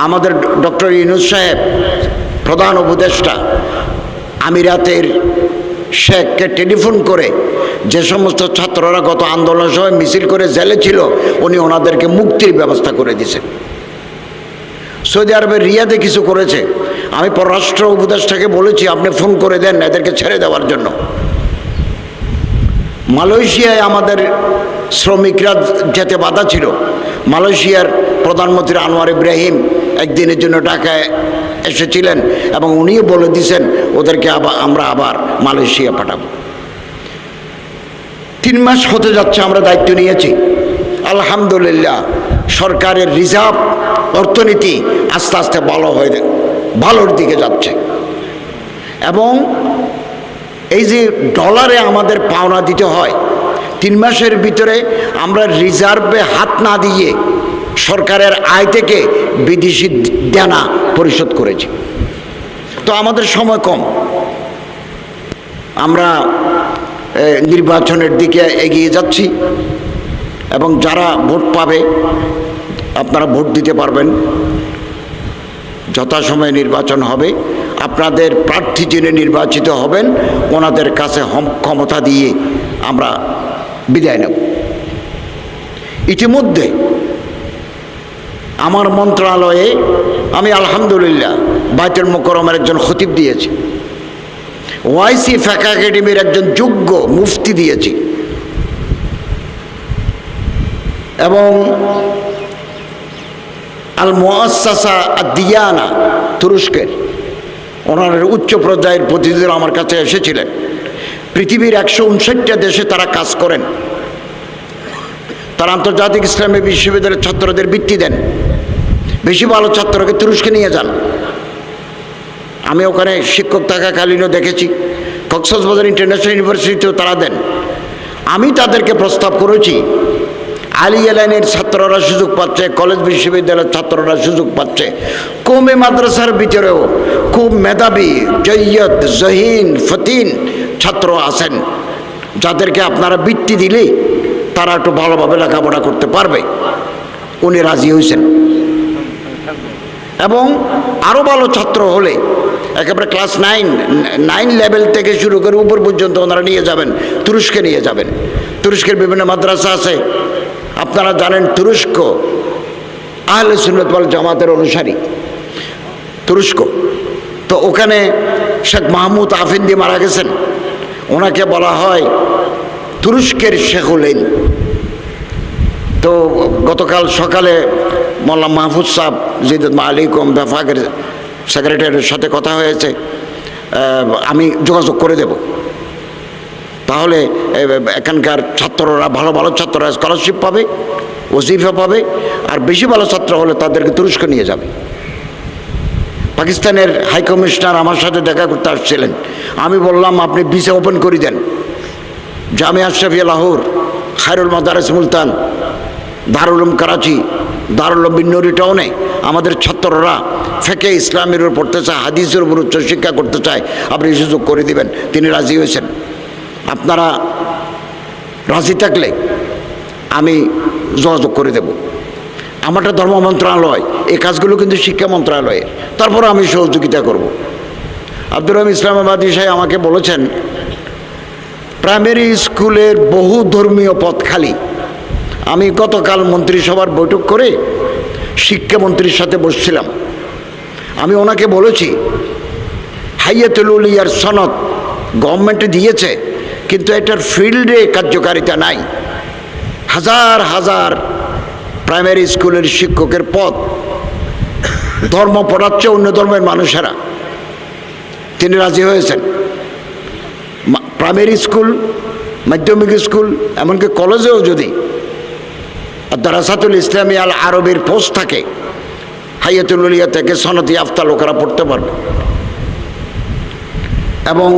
আমাদের ডক্টর ইউনূস সাহেব প্রধান উপদেষ্টা আমিরাতের শেখকে টেলিফোন করে যে সমস্ত ছাত্ররা গত আন্দোলনের সময় মিছিল করে জেলে ছিল উনি ওনাদেরকে মুক্তির ব্যবস্থা করে দিয়েছেন। সৌদি আরবের রিয়াদে কিছু করেছে। আমি পররাষ্ট্র উপদেষ্টাকে বলেছি আপনি ফোন করে দেন এদেরকে ছেড়ে দেওয়ার জন্য। মালয়েশিয়ায় আমাদের শ্রমিকরা যেতে বাধা ছিল। মালয়েশিয়ার প্রধানমন্ত্রী আনোয়ার ইব্রাহিম একদিনের জন্য ঢাকায় এসেছিলেন এবং উনিও বলে দিয়েছেন ওদেরকে আমরা আবার মালয়েশিয়া পাঠাবো। 3 মাস হতে যাচ্ছে আমরা দায়িত্ব নিয়েছি। আলহামদুলিল্লাহ সরকারের রিজার্ভ অর্থনীতি আস্তে আস্তে ভালোর দিকে যাচ্ছে এবং এই যে ডলারে আমাদের পাওনা দিতে হয় 3 মাসের ভিতরে আমরা রিজার্ভে হাত না দিয়ে সরকারের আয় থেকে বিদেশি দেনা পরিশোধ করেছি। তো আমাদের সময় কম, আমরা নির্বাচনের দিকে এগিয়ে যাচ্ছি এবং যারা ভোট পাবে আপনারা ভোট দিতে পারবেন। যথাসময়ে নির্বাচন হবে, আপনাদের প্রার্থী যিনি নির্বাচিত হবেন ওনাদের কাছে ক্ষমতা দিয়ে আমরা বিদায় নেব। ইতিমধ্যে আমার মন্ত্রণালয়ে আমি আলহামদুলিল্লাহ বাইতুল মুকাররমের একজন খতিব দিয়েছি, ওয়াইসি ফিকহ একাডেমির একজন যোগ্য মুফতি দিয়েছি এবং আল মুআসসাসা আদ-দিয়ানা তুরস্কের ওনার উচ্চ পর্যায়ের প্রতিনিধিরা আমার কাছে এসেছিলেন। পৃথিবীর 159টা দেশে তারা কাজ করেন। তারা আন্তর্জাতিক ইসলামী বিশ্ববিদ্যালয়ের ছাত্রদের বৃত্তি দেন। বেশি ভালো ছাত্রকে তুরস্কে নিয়ে যান। আমি ওখানে শিক্ষক থাকাকালীনও দেখেছি, কক্সবাজার ইন্টারন্যাশনাল ইউনিভার্সিটিতেও তারা দেন। আমি তাদেরকে প্রস্তাব করেছি আলিয়া লাইনের ছাত্ররা সুযোগ পাচ্ছে, কলেজ বিশ্ববিদ্যালয়ের ছাত্ররা সুযোগ পাচ্ছে। কমে মাদ্রাসার ভিতরেও খুব মেধাবী জৈয়দ জহিন ফতিন ছাত্র আছেন যাদেরকে আপনারা বৃত্তি দিলে তারা একটু ভালোভাবে লেখাপড়া করতে পারবে। উনি রাজি হয়েছেন এবং আরও ভালো ছাত্র হলে একেবারে ক্লাস 9 লেভেল থেকে শুরু করে উপর পর্যন্ত ওনারা নিয়ে যাবেন, তুরস্কে নিয়ে যাবেন। তুরস্কের বিভিন্ন মাদ্রাসা আছে। আপনারা জানেন তুরস্ক আহলে সুন্নাত ওয়াল জামাতের অনুসারী তুরস্ক। তো ওখানে শেখ মাহমুদ আফিন্দি মারা গেছেন, ওনাকে বলা হয় তুরস্কের শেখুল হিন্দ। তো গতকাল সকালে মোল্লা মাহফুজ সাহেব জিদুল মালিকুম বেফাকের সেক্রেটারির সাথে কথা হয়েছে, আমি যোগাযোগ করে দেব। তাহলে এখানকার ছাত্ররা ভালো ভালো ছাত্ররা স্কলারশিপ পাবে, ওজিফা পাবে, আর বেশি ভালো ছাত্র হলে তাদেরকে তুরস্ক নিয়ে যাবে। পাকিস্তানের হাই কমিশনার আমার সাথে দেখা করতে আসছিলেন। আমি বললাম আপনি ভিসা ওপেন করে দেন। জামিয়া আশরাফিয়া লাহোর, খায়রুল মাদারিস মুলতান, দারুল উলুম করাচি, দারুল উলুম বিন্নুরি টাউনে আমাদের ছাত্ররা ফিকহে ইসলামের উপর পড়তে চায়, হাদিসের উপর উচ্চ শিক্ষা করতে চায়, আপনি সুযোগ করে দিবেন। তিনি রাজি হয়েছেন। আপনারা রাজি থাকলে আমি যোগাযোগ করে দেব। আমারটা ধর্ম মন্ত্রণালয়, এই কাজগুলো কিন্তু শিক্ষা মন্ত্রণালয়ের, তারপরে আমি সহযোগিতা করব। আব্দুর রহিম ইসলামাবাদী সাহেব আমাকে বলেছেন প্রাইমারি স্কুলের বহু ধর্মীয় পদ খালি। আমি গতকাল মন্ত্রিসভার বৈঠক করে শিক্ষামন্ত্রীর সাথে বসছিলাম। আমি ওনাকে বলেছি হাইয়াতুল উলিয়ার সনদ গভর্নমেন্টে দিয়েছে, কিন্তু এটার ফিল্ডে কার্যকারিতা নাই। হাজার হাজার প্রাইমারি স্কুলের শিক্ষকের পদ ধর্ম পড়াচ্ছে অন্য ধর্মের মানুষেরা। তিনি রাজি হয়েছেন। প্রাইমারি স্কুল, মাধ্যমিক স্কুল, এমনকি কলেজেও যদি দারাসাতুল ইসলামী আল আরবির পোস্ট থাকে, হাইয়াতুল উলিয়া থেকে সনদি আফতা লোকেরা পড়তে পারবে। এবং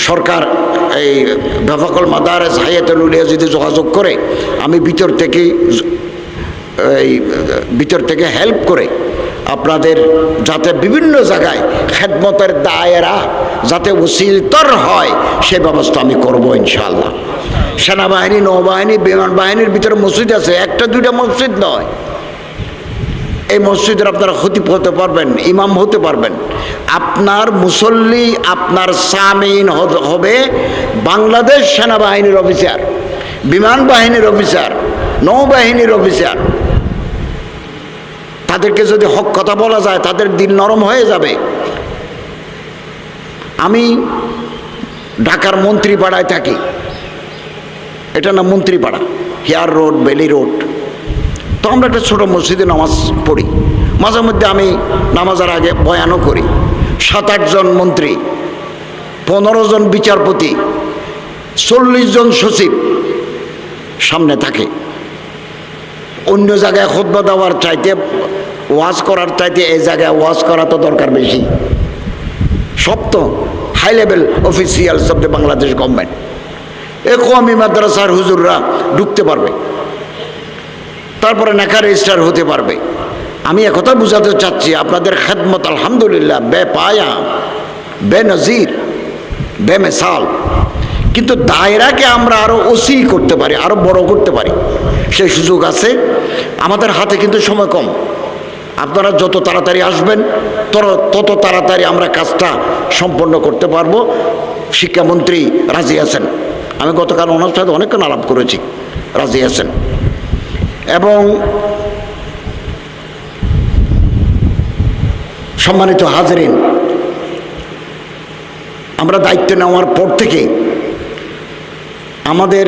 সরকার এই বেফাকুল মাদারেস হাইয়াতুল উলিয়া যদি যোগাযোগ করে, আমি ভিতর থেকে হেল্প করে আপনাদের যাতে বিভিন্ন জায়গায় খেদমতের দায়েরা যাতে উচিতর হয় সে ব্যবস্থা আমি করব ইনশাআল্লাহ। সেনাবাহিনী, নৌবাহিনী, বিমান বাহিনীর ভিতরে মসজিদ আছে, 1-2টা মসজিদ নয়। এই মসজিদের আপনারা খতিব হতে পারবেন, ইমাম হতে পারবেন। আপনার মুসল্লি, আপনার সামিন হবে বাংলাদেশ সেনাবাহিনীর অফিসার, বিমান বাহিনীর অফিসার, নৌবাহিনীর অফিসার। তাদেরকে যদি হক কথা বলা যায় তাদের দিল নরম হয়ে যাবে। আমি ঢাকার মন্ত্রীপাড়ায় থাকি, এটা না মন্ত্রীপাড়া, হেয়ার রোড, বেলি রোড। তো আমরা একটা ছোটো মসজিদে নামাজ পড়ি, মাঝে মধ্যে আমি নামাজের আগে বয়ানও করি। 7-8 জন মন্ত্রী, 15 জন বিচারপতি, 40 জন সচিব সামনে থাকে। অন্য জায়গায় খুতবা দেওয়ার চাইতে, ওয়াজ করার চাইতে এই জায়গায় ওয়াজ করা তো দরকার বেশি। সব তো high level officials of the Bangladesh government. এ কওমি মাদ্রাসার হুজুররা ঢুকতে পারবে, তারপরে নেকা রেজিস্টার হতে পারবে। আমি একথা বুঝাতে চাচ্ছি, আপনাদের খেদমত আলহামদুলিল্লাহ বেপায়া, বেনজির, বেমেসাল। কিন্তু দায়রাকে আমরা আরও ওসি করতে পারি, আরও বড় করতে পারি, সেই সুযোগ আছে। আমাদের হাতে কিন্তু সময় কম। আপনারা যত তাড়াতাড়ি আসবেন তত তাড়াতাড়ি আমরা কাজটা সম্পন্ন করতে পারবো। শিক্ষামন্ত্রী রাজি আছেন, আমি গতকাল ওনার সাথে অনেকক্ষণ আলাপ করেছি, রাজি আছেন। এবং সম্মানিত হাজরিন, আমরা দায়িত্ব নেওয়ার পর থেকে আমাদের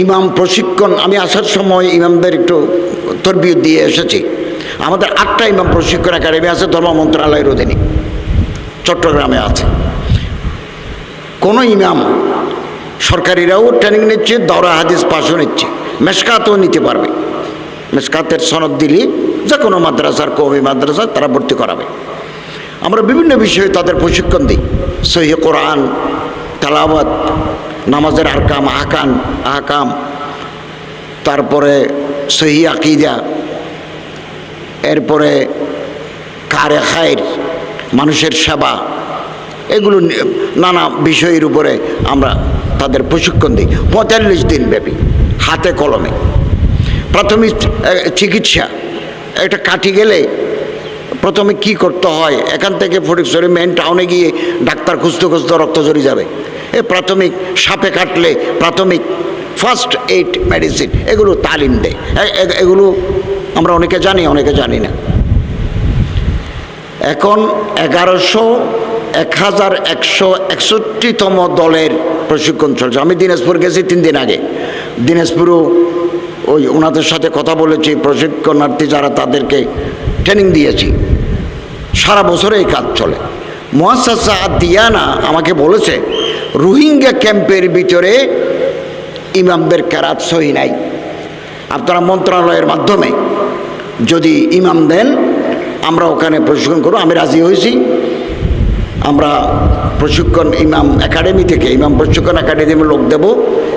ইমাম প্রশিক্ষণ, আমি আসার সময় ইমামদের একটু তরবিয়ত দিয়ে এসেছি। আমাদের 8টা ইমাম প্রশিক্ষণ একাডেমি আছে, ধর্ম মন্ত্রণালয়ের অধীনে, চট্টগ্রামে আছে। কোনো ইমাম, সরকারিরাও ট্রেনিং নিচ্ছে, দাওরা হাদিস পাশও নিচ্ছে, মেশকাতও নিতে পারবে। মেশকাতের সনদ দিলে যে কোনো মাদ্রাসার, কওমি মাদ্রাসা তারা ভর্তি করাবে। আমরা বিভিন্ন বিষয়ে তাদের প্রশিক্ষণ দিই, সহিহ কোরআন, তেলাওয়াত, নামাজের আহকাম, তারপরে সহিহ আকীদা, এরপরে কারে খায়ের, মানুষের সেবা, এগুলো নানা বিষয়ের উপরে আমরা তাদের প্রশিক্ষণ দিই 45 দিন ব্যাপী, হাতে কলমে। প্রাথমিক চিকিৎসা, একটা কাটি গেলে প্রথমে কি করতে হয়, এখান থেকে ফটিকছড়ি মেইন টাউনে গিয়ে ডাক্তার খুঁজতে খুঁজতে রক্ত ঝরে যাবে। এই প্রাথমিক সাপে কাটলে প্রাথমিক ফার্স্ট এইড মেডিসিন, এগুলো তালিম দেয়। এগুলো আমরা অনেকে জানি, অনেকে জানি না। এখন 1161তম দলের প্রশিক্ষণ চলছে। আমি দিনাজপুর গেছি 3 দিন আগে। দিনাজপুরও ওই ওনাদের সাথে কথা বলেছি, প্রশিক্ষণার্থী যারা, তাদেরকে ট্রেনিং দিয়েছি। সারা বছরে এই কাজ চলে। মুআসসাসা আদ-দিয়ানা আমাকে বলেছে রোহিঙ্গা ক্যাম্পের ভিতরে ইমামদের কেরাত সহি নাই। আপনারা মন্ত্রণালয়ের মাধ্যমে যদি ইমাম দেন, আমরা ওখানে প্রশিক্ষণ করব। আমি রাজি হয়েছি। আমরা প্রশিক্ষণ ইমাম একাডেমি থেকে, ইমাম প্রশিক্ষণ একাডেমির লোক দেব।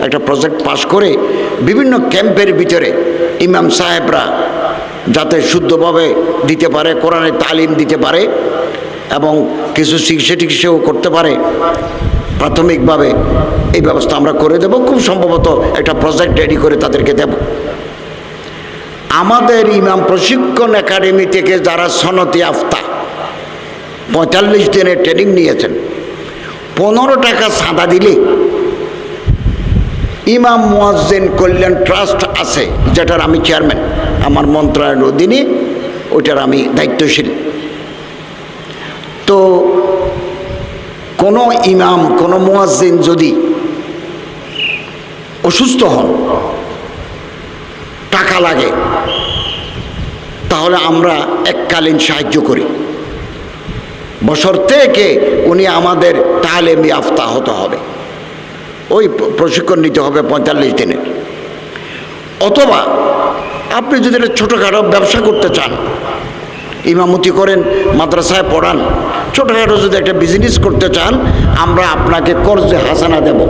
একটা প্রজেক্ট পাস করে বিভিন্ন ক্যাম্পের ভিতরে ইমাম সাহেবরা যাতে শুদ্ধভাবে দিতে পারে, কোরআনের তালিম দিতে পারে এবং কিছু চিকিৎসাও করতে পারে, প্রাথমিকভাবে এই ব্যবস্থা আমরা করে দেব। খুব সম্ভবত একটা প্রজেক্ট রেডি করে তাদেরকে দেব। আমাদের ইমাম প্রশিক্ষণ একাডেমি থেকে যারা সনদি আফতা 45 দিনের ট্রেনিং নিয়েছেন, 15 টাকা চাঁদা দিলে ইমাম মুয়াজ্জিন কল্যাণ ট্রাস্ট আছে, যেটার আমি চেয়ারম্যান, আমার মন্ত্রণালয়ের অধীনে, ওইটার আমি দায়িত্বশীল। তো কোনো ইমাম, কোনো মুয়াজ্জিন যদি অসুস্থ হন, টাকা লাগে, তাহলে আমরা এককালীন সাহায্য করি, বছর থেকে উনি আমাদের তালিম ইয়াফতা হতে হবে, ওই প্রশিক্ষণ নিতে হবে 45 দিনের। অথবা আপনি যদি একটা ছোটোখাটো ব্যবসা করতে চান, ইমামতি করেন, মাদ্রাসায় পড়ান, ছোটোখাটো যদি একটা বিজনেস করতে চান, আমরা আপনাকে কর্জে হাসানা দেব।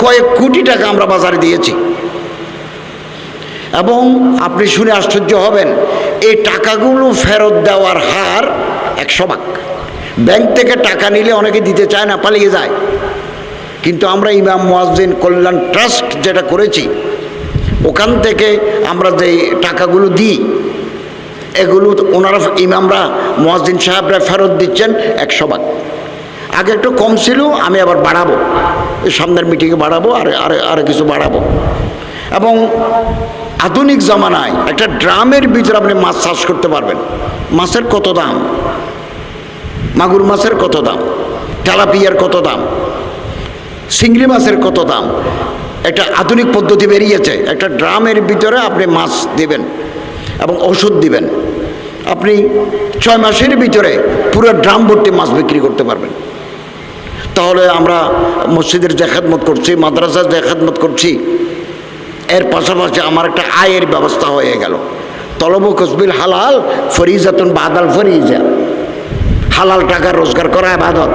কয়েক কোটি টাকা আমরা বাজারে দিয়েছি। এবং আপনি শুনে আশ্চর্য হবেন, এই টাকাগুলো ফেরত দেওয়ার হার 100%। ব্যাংক থেকে টাকা নিলে অনেকে দিতে চায় না, পালিয়ে যায়। কিন্তু আমরা ইমাম মুয়াজ্জিন কল্যাণ ট্রাস্ট যেটা করেছি, ওখান থেকে আমরা যে টাকাগুলো দিই, এগুলো ওনারা ইমামরা মুয়াজ্জিন সাহেবরা ফেরত দিচ্ছেন 100 ভাগ। আগে একটু কম ছিল, আমি আবার বাড়াবো, এই সামনের মিটিংয়ে বাড়াবো, আর কিছু বাড়াবো। এবং আধুনিক জামানায় একটা ড্রামের ভিতরে আপনি মাছ চাষ করতে পারবেন। মাছের কত দাম, মাগুর মাছের কত দাম, তেলাপিয়ার কত দাম, চিংড়ি মাছের কত দাম। একটা আধুনিক পদ্ধতি বেরিয়েছে, একটা ড্রামের ভিতরে আপনি মাছ দিবেন এবং ওষুধ দিবেন, আপনি 6 মাসের ভিতরে পুরো ড্রাম ভর্তি মাছ বিক্রি করতে পারবেন। তাহলে আমরা মসজিদের যে খেদমত করছি, মাদ্রাসার যে খেদমত করছি, এর পাশাপাশি আমার একটা আয়ের ব্যবস্থা হয়ে গেল। তলবু কসবিল হালাল ফরিজাতুন বাদাল ফরিজা, হালাল টাকা রোজগার করা ইবাদত।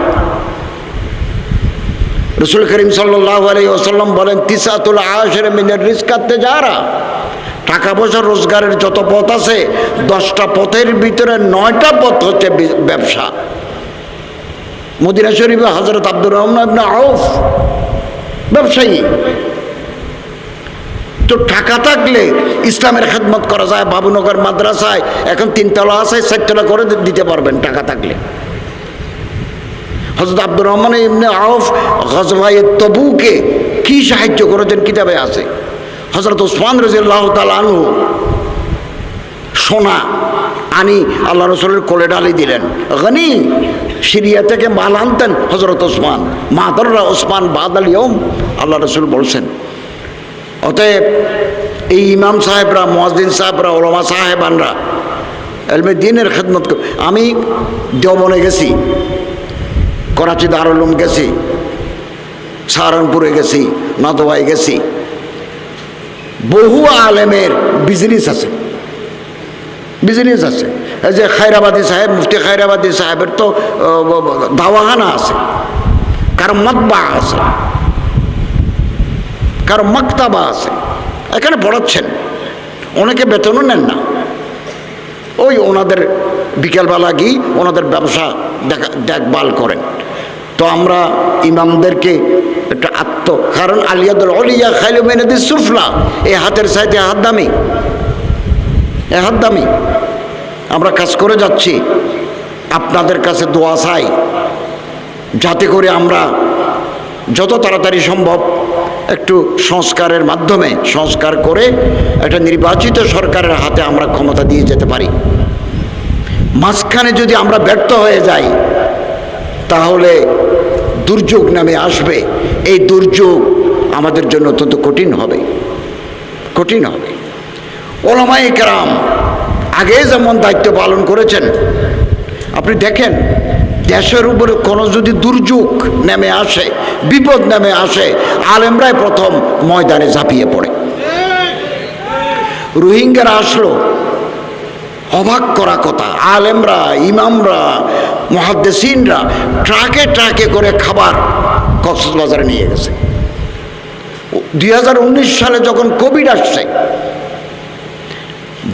রাসূল করিম সাল্লাল্লাহু আলাইহি ওয়াসাল্লাম বলেন, তিসাতুল আশর মিনার রিজকাত তিজারা, টাকা পয়সা রোজগারের যত পথ আছে 10টা পথের ভিতরে 9টা পথ হচ্ছে ব্যবসা। মদিনা শরীফে হযরত আব্দুর রহমান ইবনে আউফ ব্যবসায়ী। তো টাকা থাকলে ইসলামের খেদমত করা যায়। বাবুনগর মাদ্রাসায় এখন 3 তলা আছে, 4 তলা করে দিতে পারবেন টাকা থাকলে। হযরত আব্দুর রহমান ইবনে আউফ গজওয়ায়ে তবুকে কি সাহায্য করেছেন কিতাবে আছে। হযরত ওসমান রাদিয়াল্লাহু তাআলা আনহু সোনা আনি আল্লাহ রসুলের কোলে ঢালি দিলেন। গনি সিরিয়া থেকে মাল আনতেন হযরত ওসমান, মাদররা ওসমান বাদাল ইয়ম, আল্লাহ রসুল বলছেন। অতএব এই ইমাম সাহেবরা, মুয়াজ্জিন সাহেবরা, ওলামা সাহেবানরা এলমে দ্বীনের খেদমত। আমি দেওবনে গেছি, করাচি দারুল উলুম গেছি, সাহারানপুরে গেছি, নাদোয়ায় গেছি। বহু আলেমের বিজনেস আছে, বিজনেস আছে। এই যে খায়রাবাদী সাহেব, মুফতি খায়রাবাদী সাহেবের তো দাওয়াখানা আছে, কারো মাতবা আছে, কারো মাকতাবা আছে, এখানে পড়াচ্ছেন। অনেকে বেতনও নেন না, ওই ওনাদের বিকেলবেলা গিয়ে ওনাদের ব্যবসা দেখভাল করেন। তো আমরা ইমামদেরকে একটা কারণ আলিয়াদুল আলিয়া খাইলু মিনাদিস সুফলা, এই হাতের সাইতে হাত দামি, এ হাত দামি। আমরা কাজ করে যাচ্ছি, আপনাদের কাছে দোয়া চাই যাতে করে আমরা যত তাড়াতাড়ি সম্ভব একটু সংস্কারের মাধ্যমে সংস্কার করে একটা নির্বাচিত সরকারের হাতে আমরা ক্ষমতা দিয়ে যেতে পারি। মাঝখানে যদি আমরা ব্যর্থ হয়ে যাই তাহলে দুর্যোগ নামে আসবে। এই দুর্যোগ আমাদের জন্য অত্যন্ত কঠিন হবে, কঠিন হবে। ওলামায়ে কেরাম আগে যেমন দায়িত্ব পালন করেছেন, আপনি দেখেন দেশের উপরে কোনো যদি দুর্যোগ নেমে আসে, বিপদ নেমে আসে, আলেমরাই প্রথম ময়দানে ঝাঁপিয়ে পড়ে। রোহিঙ্গারা আসলো, অবাক করা কথা, আলেমরা, ইমামরা, মুহাদ্দিসিনরা ট্রাকে ট্রাকে করে খাবার কক্সবাজারে নিয়ে গেছে। 2019 সালে যখন কোভিড আসছে,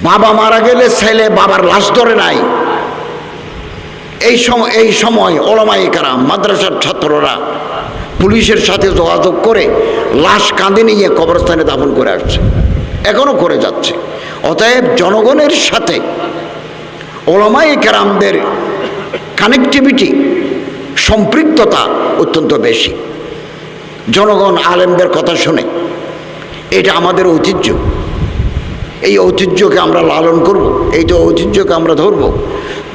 বাবা মারা গেলে ছেলে বাবার লাশ ধরে নাই। এই সময় ওলামায়ে কেরাম, মাদ্রাসার ছাত্ররা পুলিশের সাথে যোগাযোগ করে লাশ কাঁধে নিয়ে কবরস্থানে দাফন করে আসছে, এখনো করে যাচ্ছে। অতএব জনগণের সাথে ওলামায়ে কেরামদের কানেক্টিভিটি, সম্পৃক্ততা অত্যন্ত বেশি। জনগণ আলেমদের কথা শুনে, এটা আমাদের ঐতিহ্য। এই ঐতিহ্যকে আমরা লালন করব, এই তো ঐতিহ্যকে আমরা ধরব।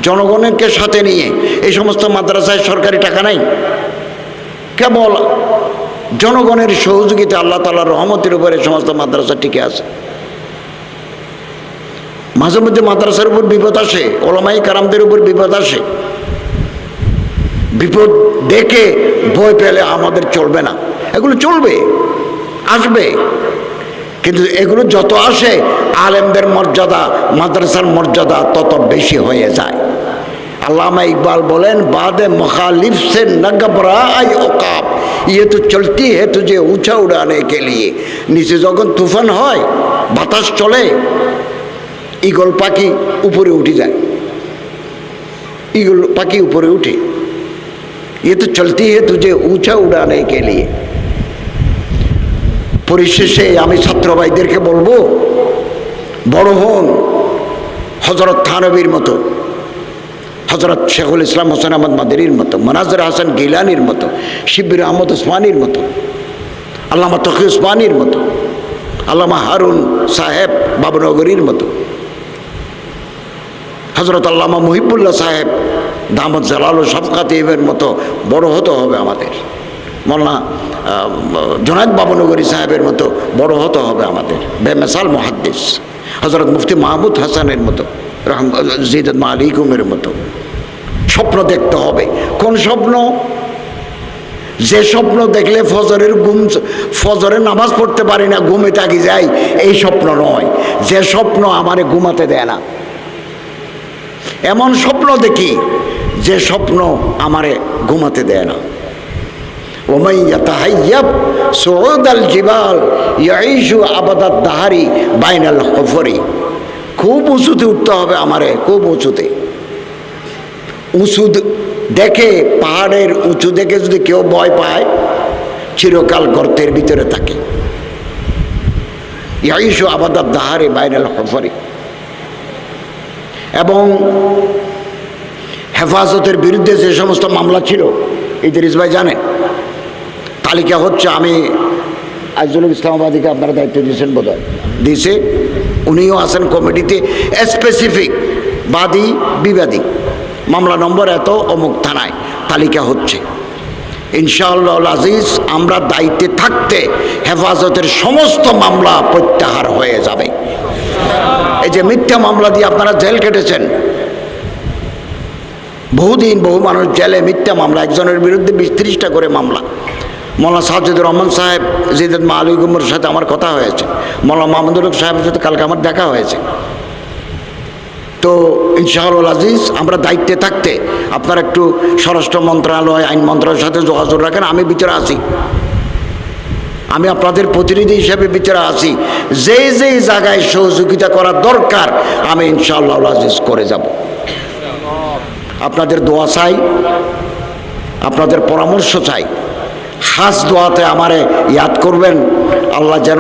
জনগণকে সাথে নিয়ে এই সমস্ত মাদ্রাসায় সরকারি টাকা নাই, কেবল জনগণের সহযোগিতা, আল্লাহ তাআলার রহমতের উপরে সমস্ত মাদ্রাসা টিকে আছে। মাঝে মধ্যে মাদ্রাসার উপর বিপদ আসে, ওলামায়ে কেরামদের উপর বিপদ আসে। বিপদ দেখে ভয় পেলে আমাদের চলবে না, এগুলো চলবে, আসবে। কিন্তু এগুলো যত আসে আলেমদের মর্যাদা, মাদ্রাসার মর্যাদা তত বেশি হয়ে যায়। আল্লামা ইকবাল বলেন, বাদে মুখালিফ সে ন ঘবরাই ওকাব, ইয়ে তো চলতি হে তুঝে উঁচা উড়ানে কে লিয়ে। নিচে যখন তুফান হয়, বাতাস চলে, ঈগল পাখি উপরে উঠে যায়, ঈগল পাখি উপরে উঠে। ইয়ে তো চলতি হে তুঝে উঁচা উড়ানে কে লিয়ে। পরিশেষে আমি ছাত্র ভাইদেরকে বলবো, বড় হন, হজরত থানবীর মতো, হজরত শেখুল ইসলাম হোসেন আহমদ মাদারির মতো, মনাজর হাসান গিলানির মতো, শিবির আহমদ উসমানির মতো, আল্লামা তকি উসমানির মতো, আল্লামা হারুন সাহেব বাবনগরীর মতো, হজরত আল্লামা মুহিবুল্লাহ সাহেব দামদ জালাল শফকাতের মতো বড় হতে হবে আমাদের। মৌলানা জোনায়েদ বাবনগরী সাহেবের মতো বড় হতে হবে আমাদের, বেমেসাল মুহাদ্দিস হজরত মুফতি মাহমুদ হাসানের মতো, জিদ মালিকুমের মতো। স্বপ্ন দেখতে হবে। কোন স্বপ্ন? যে স্বপ্ন দেখলে ফজরের নামাজ পড়তে পারি না, ঘুমে থাকি যাই, এই স্বপ্ন নয়। যে স্বপ্ন আমারে ঘুমাতে দেয় না, এমন স্বপ্ন দেখি যে স্বপ্ন আমারে ঘুমাতে দেয় না। ওমাই ইয়াতাহাইয়াব সুউদাল জিবাল ইয়াইশু আবাদাদ দাহারি বাইনাল হুফরি। খুব উঁচুতে উঠতে হবে আমারে, খুব উঁচুতে। উঁচু দেখে, পাহাড়ের উঁচু দেখে যদি কেউ ভয় পায়, চিরকাল গর্তের ভিতরে থাকে। ইয়াইশু আবাদাদ দাহারি বাইনাল হুফরি। এবং হেফাজতের বিরুদ্ধে যে সমস্ত মামলা ছিল, ইদ্রিস ভাই জানেন, তালিকা হচ্ছে। আমি আইজুল ইসলামাবাদীকে আপনারা দায়িত্ব দিয়েছেন বোধহয়, দিয়েছে, উনিও আছেন কমিটিতে। স্পেসিফিক বাদী বিবাদী মামলা নম্বর এত অমুক থানায় তালিকা হচ্ছে। ইনশাআল্লাহ আজিজ আমরা দায়িত্বে থাকতে হেফাজতের সমস্ত মামলা প্রত্যাহার হয়ে যাবে। এই যে মিথ্যা মামলা দিয়ে আপনারা জেল কেটেছেন, বহুদিন বহু মানুষ জেলে মিথ্যা মামলা, একজনের বিরুদ্ধে 20-30টা করে মামলা। মৌলানা সাজিদুর রহমান সাহেব জিদাত মালিকুমের সাথে আমার কথা হয়েছে, মৌলানা মাহমুদুল হক সাহেবের সাথে কালকে আমার দেখা হয়েছে। তো ইনশাআল্লাহ আজিজ আমরা দায়িত্বে থাকতে আপনারা একটু স্বরাষ্ট্র মন্ত্রণালয়, আইন মন্ত্রণালয়ের সাথে যোগাযোগ রাখেন। আমি ভিতরে আছি, আমি আপনাদের প্রতিনিধি হিসেবে ভিতরে আছি। যে যে জায়গায় সহযোগিতা করা দরকার আমি ইনশাআল্লাহ আজিজ করে যাব। আপনাদের দোয়া চাই, আপনাদের পরামর্শ চাই। খাস দোয়াতে আমারে ইয়াদ করবেন, আল্লাহ যেন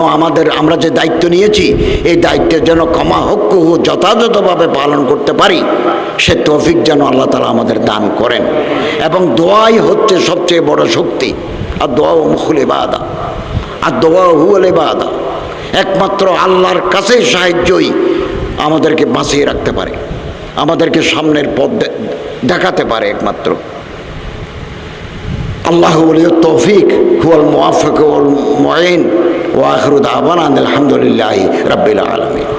আমরা যে দায়িত্ব নিয়েছি এই দায়িত্বের যেন ক্ষমা হক্ক যথাযথভাবে পালন করতে পারি, সে তৌফিক যেন আল্লাহ তাআলা আমাদের দান করেন। এবং দোয়াই হচ্ছে সবচেয়ে বড় শক্তি। আর দোয়া ও মুখুল ইবাদা, আর দোয়া হুয়াল ইবাদা। একমাত্র আল্লাহর কাছেই সাহায্যই আমাদেরকে বাঁচিয়ে রাখতে পারে, আমাদেরকে সামনের পথ দেখাতে পারে একমাত্র। আল্লাহ ওয়ালিয়ুত তৌফিক হুয়াল মুওয়াফিক ওয়াল মুঈন ওয়া আখিরু দাওয়ানা আলহামদুলিল্লাহি রাব্বিল আলামিন।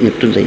একটু যাই।